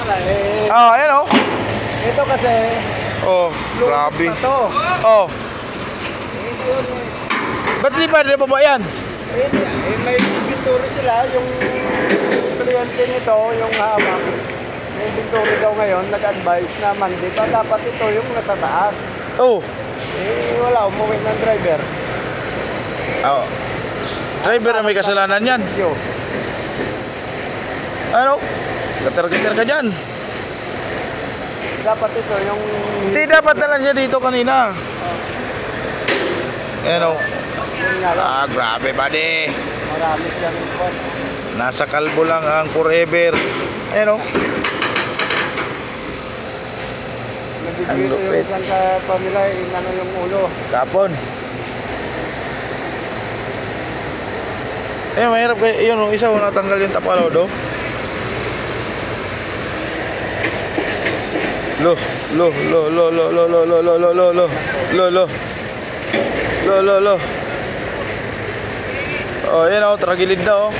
pala eh. Ayan oh. Ito kasi, Oh, grabe. lumot na to. Oh, Ito yun eh. ba't di ba ba yan? May inventory sila, yung kliyente nito, yung hawak. May inventory daw ngayon, nag-advise na mandi pa dapat ito yung nasa taas. Oh. Wala, umuwi ng driver. Oh. Driver na may kasalanan yan. Yo. Ano? Gater-gater ka dyan. Dapat ito yung... Hindi, dapat na lang siya dito kanina. Ayan oh. Yun nga lang, Grabe buddy. marami siyang ipon. Nasa kalbo lang ang forever. Ayan oh. Ang Nagigilito yung lupit. isang kapamilya, inano yung ulo. Kapon. Mahirap kayo. Yun oh, isa oh, natanggal yung tapalaw do. Lo. Oh, yan oh, tragilid na oh.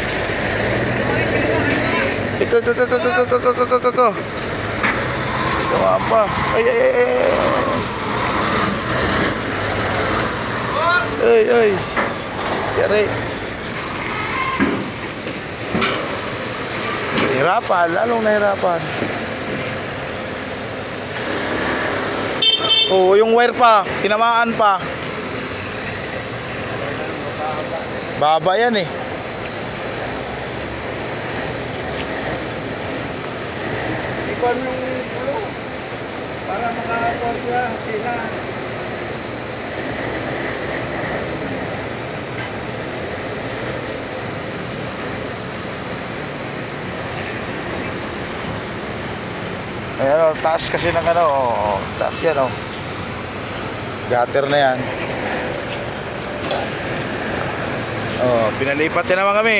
Ika. Tama pa. Ay. Yari. Hirapan, lalong nahirapan. Oh, yung wire pa, tinamaan pa. Baba yan eh. Ikon yung ulo. Para makakapon siya, sila. Ayan o, taas kasi ng ano, taas yan o. Gutter na yan. Pinalipat na naman kami.